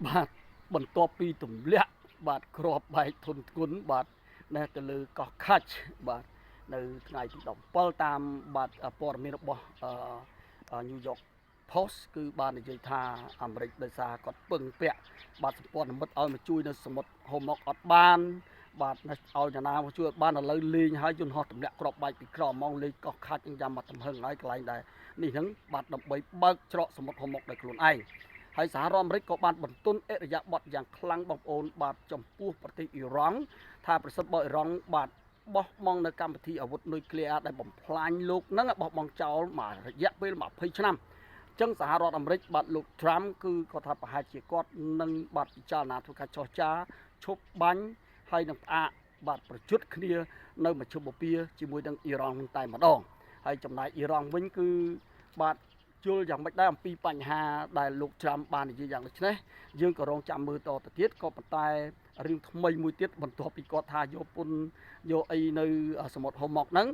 បាទបន្ទាប់ពីទម្លាក់បាទក្របបែកធនធ្ងន់បាទនៅទៅលើកោះខាច់បាទនៅថ្ងៃទី17តាមបាទព័ត៌មានរបស់New York Post គឺបាននិយាយថាអាមេរិកដោយសារគាត់ពឹងពាក់បាទសម្ព័ន្ធមិត្តឲ្យមកជួយនៅសមុទ្រហូម៉ុកអត់បានបាទឲ្យអ្នកណាមកជួយអត់បានឥឡូវលេងហើយយន្តហោះទម្លាក់ក្របបែកពីក្រហ្មងលេងកោះខាច់យ៉ាងមកទំហឹងហើយកន្លែងដែរនេះហ្នឹងបាទដើម្បីបើកច្រកសមុទ្រហូម៉ុកដោយខ្លួនឯងហើយសហរដ្ឋអាមេរិកក៏បានបន្ទន់អិរិយាបថយ៉ាងខ្លាំងបងប្អូនបាទចំពោះប្រទេសអ៊ីរ៉ង់ថាប្រសិនបើអ៊ីរ៉ង់បាទបោះបង់នៅកម្មវិធីអាវុធនុយក្លេអ៊ែរដែលបំផ្លាញលោកហ្នឹងបោះបង់ចោលមករយៈពេល20ឆ្នាំចឹងសហរដ្ឋអាមេរិកបាទលោក Trump គឺគាត់ថាប្រហែលជាគាត់នឹងបាទពិចារណាធ្វើការចរចាឈប់បាញ់ហើយនឹងផ្អាកបាទប្រយុទ្ធគ្នានៅមជ្ឈមបូព៌ាជាមួយនឹងអ៊ីរ៉ង់តែម្ដងហើយចំណែកអ៊ីរ៉ង់វិញគឺបាទយល់យ៉ាងម៉េចដែរអំពីបញ្ហាដែលលោក Trump បាននិយាយយ៉ាងដូចនេះយើងក៏រងចាំមើលតទៅទៀតក៏ប៉ុន្តែរឿងថ្មីមួយទៀតបន្ទាប់ពីគាត់ថាយកពុនយកអីនៅសមុទ្រហូម៉ុកហ្នឹង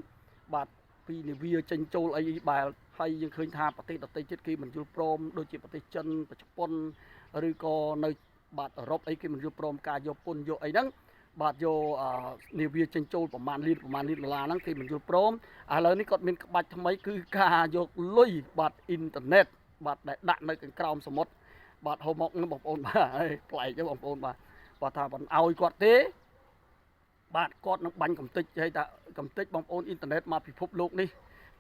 បាទពីនាវាចេញចូលអីបែបហើយយើងឃើញថាប្រទេសដទៃទៀតគេមិនយល់ព្រមដូចជាប្រទេសចិនជប៉ុនឬក៏នៅបាទអឺរ៉ុបអីគេមិនយល់ព្រមការយកពុនយកអីហ្នឹងបាទយកនាវាចេញចូលប្រមាណលានដុល្លារហ្នឹងគេមិនយល់ព្រមឥឡូវនេះគាត់មានក្បាច់ថ្មីគឺការយកលុយបាទអ៊ីនធឺណិតបាទដែលដាក់នៅខាងក្រោមសមុទ្របាទហូម៉ុកហ្នឹងបងប្អូនបាទប្លែកទេបងប្អូនបាទថាមិនអោយគាត់ទេបាទគាត់នឹងបាញ់កំទេចហើយថាកំទេចបងប្អូនអ៊ីនធឺណិតមកពិភពលោកនេះ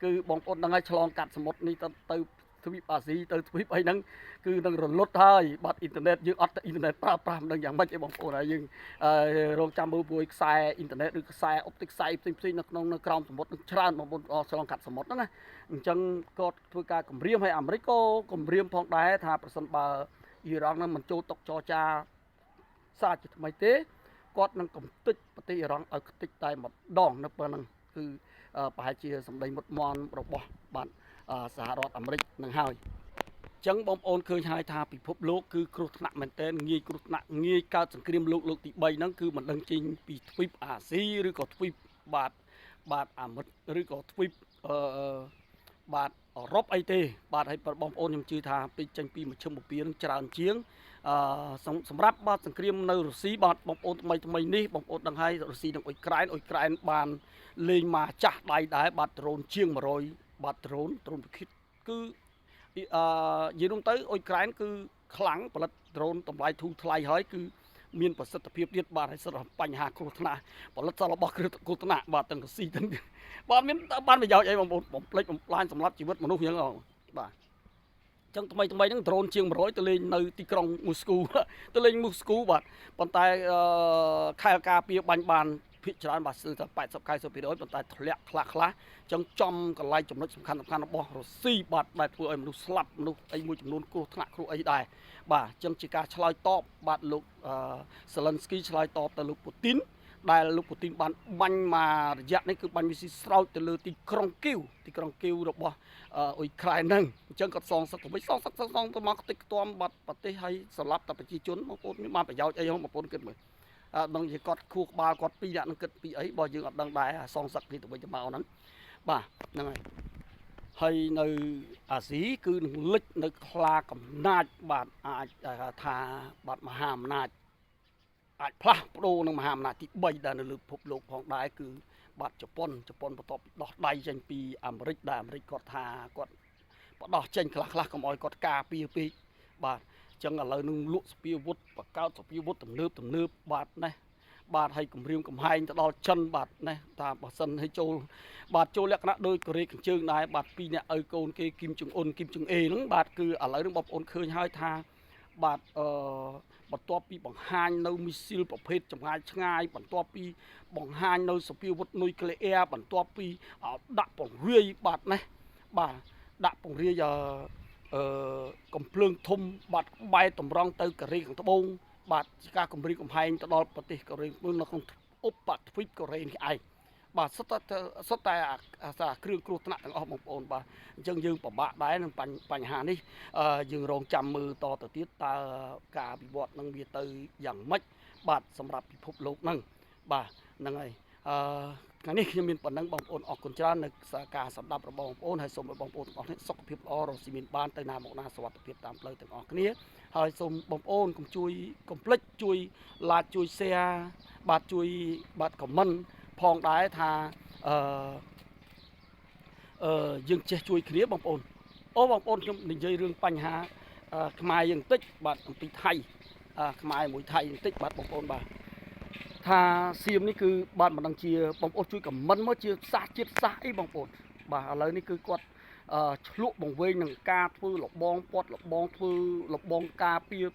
គឺបងប្អូនដឹងហើយឆ្លងកាត់សមុទ្រនេះទៅទ្វីបអាស៊ីទៅទ្វីបអីហ្នឹងគឺនឹងរលត់ហើយបាត់អ៊ីនធឺណិតយើងអត់អ៊ីនធឺណិតប្រើប្រាស់មិនដឹងយ៉ាងម៉េចទេបងប្អូនហើយយើងរងចាំមើលពួយខ្សែអ៊ីនធឺណិតឬខ្សែអុបទិកខ្សែផ្សេងៗនៅក្នុងនៅក្រោមសមុទ្រនឹងច្រើនបងប្អូនឆ្លងកាត់សមុទ្រហ្នឹងណាអញ្ចឹងគាត់ធ្វើការគម្រាមឲ្យអាមេរិកក៏គម្រាមផងដែរថាប្រសិនបើអ៊ីរ៉ង់នឹងមិនចូលតុចរចាសារជាថ្មីទេគាត់នឹងកំទេចប្រទេសអ៊ីរ៉ង់ឲ្យខ្ទេចតែម្ដងនៅពេលហ្នឹងគឺប្រហែលជាសម្ដីមុតមមរបស់បាទសហរដ្ឋអាមេរិកនឹងហើយចឹងបងប្អូនឃើញហើយថាពិភពលោកគឺគ្រោះថ្នាក់មែនទែនងាយគ្រោះថ្នាក់ងាយកើតសង្គ្រាមលោកទី3ហ្នឹងគឺមិនដឹងចេញពីទ្វីបអាស៊ីឬក៏ទ្វីបបាទអាមេរិកឬក៏ទ្វីបបាទអឺរ៉ុបអីទេបាទហើយបងប្អូនខ្ញុំជឿថាពេកចេញពីមជ្ឈមបូព៌ានឹងច្រើនជាងសម្រាប់បាទសង្គ្រាមនៅរុស្ស៊ីបាទបងប្អូនថ្មីនេះបងប្អូនដឹងហើយរុស្ស៊ីនិងអ៊ុយក្រែនបានលេងមកចាស់ដៃដែរបាទដ្រូនជាង100បាទដ្រូនវិគិតគឺនិយាយរួមទៅអ៊ុយក្រែនគឺខ្លាំងផលិតដ្រូនតម្លៃធូរថ្លៃហើយគឺមានប្រសិទ្ធភាពទៀតបាទហើយសិទ្ធិបញ្ហាគ្រោះថ្នាក់ផលិតសរបស់គ្រោះថ្នាក់បាទទាំងរុស្ស៊ីទាំងបាទមានបានប្រយោជន៍អីបងប្អូនបំផ្លិចបំផ្លាញសម្រាប់ជីវិតមនុស្សអញ្ចឹងបាទចឹងថ្មីហ្នឹងដ្រូនជាង100ទៅលេងនៅទីក្រុងមូស្គូទៅលេងមូស្គូបាទប៉ុន្តែខែលការពារបាញ់បានភាគច្រើនបាទស្ទើរតែ80-90%ប៉ុន្តែធ្លាក់ខ្លះចឹងចំកន្លែងចំណុចសំខាន់របស់រុស្ស៊ីបាទដែលធ្វើឲ្យមនុស្សស្លាប់មនុស្សអីមួយចំនួនគ្រោះថ្នាក់គ្រោះអីដែរបាទចឹងជាការឆ្លើយតបបាទលោកសេលិនស្គីឆ្លើយតបទៅលោកពូទីនដែលលោកពូទីនបានបាញ់មករយៈនេះគឺបាញ់មីស៊ីស្រោចទៅលើទីក្រុងគីវរបស់អ៊ុយក្រែនហ្នឹងអញ្ចឹងគាត់សងសឹកទៅវិញសងទៅមកខ្ទេចខ្ទាំបាត់ប្រទេសហើយសម្រាប់តែប្រជាជនបងប្អូនមានបានប្រយោជន៍អីបងប្អូនគិតមើលដឹងជាគាត់ខួរក្បាលគាត់ពីរនាក់នឹងគិតពីអីបើយើងអត់ដឹងដែរសងសឹកពីទៅវិញទៅមកហ្នឹងបាទហ្នឹងហើយនៅអាស៊ីគឺនឹងលិចនៅខ្លាកំណាចបាទអាចថាបាទមហាអំណាចអាចផ្លាស់ប្ដូរនឹងមហាអំណាចទី3ដែលនៅលើពិភពលោកផងដែរគឺបាទជប៉ុនបន្ទាប់ពីដោះដៃចេញពីអាមេរិកដែលអាមេរិកគាត់ថាគាត់បដោះចេញខ្លះកុំឲ្យគាត់ការពារពេកបាទអញ្ចឹងឥឡូវនឹងលក់សពាវុធបង្កើតសពាវុធទំនើបបាទណាបាទឲ្យគម្រាមកំហែងទៅដល់ចិនបាទណាថាបើសិនឲ្យចូលលក្ខណៈដោយកូរ៉េខាងជើងដែរបាទពីរអ្នកឲ្យកូនគេគីមចុងអ៊ុនគីមចុងអេហ្នឹងបាទគឺឥឡូវនឹងបងប្អូនឃើញហើយថាបាទបន្ទាប់ពីបង្ហាញនៅមីស៊ីលប្រភេទចម្ងាយឆ្ងាយបន្ទាប់ពីបង្ហាញនៅសពាវុធនុយក្លេអ៊ែរបន្ទាប់ពីដាក់ពង្រាយបាទណាបាទដាក់ពង្រាយកំភ្លើងធំបាទបែរតម្រង់ទៅកូរ៉េខាងត្បូងបាទជាការគម្រាមកំហែងទៅដល់ប្រទេសកូរ៉េនៅក្នុងឧបទ្វីបកូរ៉េនេះឯងបាទសុទ្ធតែគ្រឿងគ្រោះថ្នាក់ទាំងអស់បងប្អូនបាទអញ្ចឹងយើងពិបាកដែរនឹងបញ្ហានេះយើងរងចាំមើលតទៅទៀតតើការវិវត្តនឹងវាទៅយ៉ាងម៉េចបាទសម្រាប់ពិភពលោកហ្នឹងបាទហ្នឹងហើយ ថ្ងៃនេះខ្ញុំមានប៉ុណ្ណឹងបងប្អូនអរគុណច្រើននៅការសម្ដាប់របស់បងប្អូនហើយសូមឲ្យបងប្អូនទាំងអស់គ្នាសុខភាពល្អរស់ស៊ីមានបានទៅណាមកណាសុវត្ថិភាពតាមផ្លូវទាំងអស់គ្នាហើយសូមបងប្អូនកុំភ្លេចជួយ like ជួយ share បាទជួយបាទ comment ផងដែរថាយើងចេះជួយគ្នាបងប្អូនបងប្អូនខ្ញុំនិយាយរឿងបញ្ហាខ្មែរយើងបន្តិចបាទអំពីថៃខ្មែរមួយថៃបន្តិចបាទបងប្អូនបាទថាសៀមនេះគឺបាទមិនដឹងជាបងប្អូនជួយខមមិនមកជាសាសជាតិសាសអីបងប្អូនបាទឥឡូវនេះគឺគាត់ឆ្លក់បង្វែងនឹងការធ្វើលបងពាត់លបងធ្វើលបងការពារ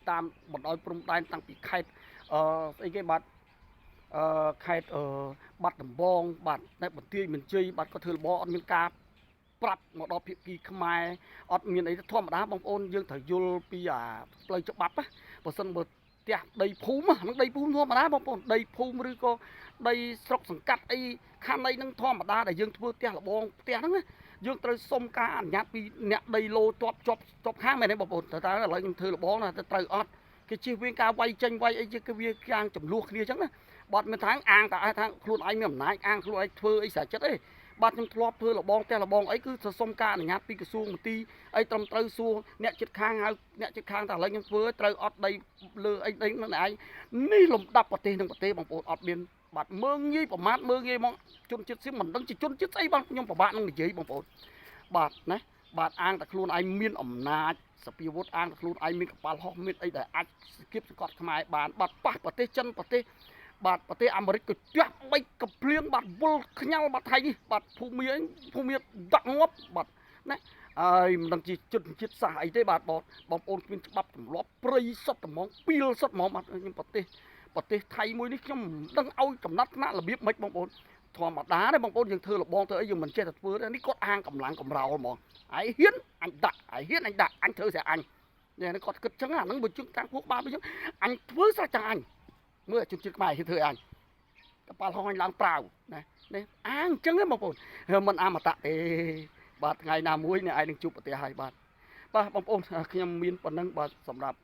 តាមបណ្ដោយព្រំដែនតាំងពីខេត្តស្អីគេបាទខេត្តបាត់ដំបងបាទតែបន្ទាយមានជ័យបាទគាត់ធ្វើលបងអត់មានការប្រាប់មកដល់ភាគីខ្មែរអត់មានអីធម្មតាបងប្អូនយើងត្រូវយល់ពីផ្លូវច្បាប់ណាបើសិនបើផ្ទះដីភូមិហ្នឹងដីភូមិធម្មតាបងប្អូនដីភូមិឬក៏ដីស្រុកសង្កាត់អីខណ្ឌអីហ្នឹងធម្មតាដែលយើងធ្វើផ្ទះលបងផ្ទះហ្នឹងណាយើងត្រូវសុំការអនុញ្ញាតពីអ្នកដីឡូជាប់ខាងមែនទេបងប្អូនតើឥឡូវខ្ញុំធ្វើលបងណាត្រូវអត់គេជិះវិញការវាយចេញវាយអីគេវាយ៉ាងចំនួនគ្នាអញ្ចឹងណាបាត់មានថាអាងតែថាខ្លួនឯងមានអំណាចអាងខ្លួនឯងធ្វើអីស្រេចចិត្តទេបាទខ្ញុំធ្លាប់ធ្វើលបងផ្ទះលបងអីគឺសុំការអនុញ្ញាតពីក្រសួងមន្ទីរអីត្រឹមត្រូវសួរអ្នកចិត្តខាងហៅអ្នកចិត្តខាងតែឥឡូវខ្ញុំធ្វើត្រូវអត់ដីលើអីដីនឹងឯងនេះលំដាប់ប្រទេសនឹងប្រទេសបងប្អូនអត់មានបាទមើងងាយប្រមាថមើងងាយមកជនជាតិសៀមមិនដឹងជាជនជាតិស្អីបងខ្ញុំពិបាកនឹងនិយាយបងប្អូនបាទណាបាទអាងតែខ្លួនឯងមានអំណាចសពាវុធអាងតែខ្លួនឯងមានកប៉ាល់ហោះមានអីដែលអាចគៀបសង្កត់ខ្មែរបានបាទប៉ះប្រទេសចិនប្រទេសបាទប្រទេសអាមេរិកក៏ចាក់បីកំភ្លៀងបាទវល់ខ្ញាល់បាទថៃនេះបាទភូមិដាក់ងាប់បាទណាហើយមិនដឹងជាជាតិសាសអីទេបាទបងប្អូនគ្មានច្បាប់ទម្លាប់ព្រៃសុទ្ធត្មងពីលសុទ្ធហ្មងបាទខ្ញុំប្រទេសថៃមួយនេះខ្ញុំមិនដឹងឲ្យចំណាត់ថ្នាក់របៀបម៉េចបងប្អូនធម្មតាទេបងប្អូនយើងធ្វើលបងធ្វើអីយើងមិនចេះតែធ្វើទេនេះគាត់អាងកម្លាំងកំរោលហ្មងហើយហ៊ានអញដាក់អញធ្វើស្អាអញនេះគាត់គិតចឹងអាហ្នឹងបើជឹងតាំងពួកបាបអញ្ចឹងអញធ្វើស្រេចចឹងអញមើលជនជាតិខ្មែរហ៊ានធ្វើអញកប៉ាល់ហោះឡើងប្រាវណានេះអាងចឹងទេបងប្អូនមិនអមតៈទេបាទថ្ងៃណាមួយអ្នកឯងនឹងជួបប្រទេសហើយបាទបងប្អូនខ្ញុំមានប៉ុណ្ណឹងបាទសម្រាប់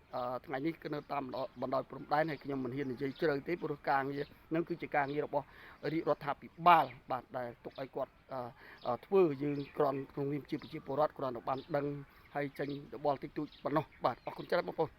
ថ្ងៃនេះគឺនៅតាមបណ្ដោយព្រំដែនហើយខ្ញុំមិនហ៊ាននិយាយជ្រៅទេព្រោះការងារនឹងគឺជាការងាររបស់រាជរដ្ឋាភិបាលបាទដែលទុកឲ្យគាត់ធ្វើយើងគ្រាន់ក្នុងនាមជាប្រជាពលរដ្ឋគ្រាន់តែបានដឹងហើយចេញយោបល់តិចតួចប៉ុណ្ណោះបាទអរគុណច្រើនបងប្អូន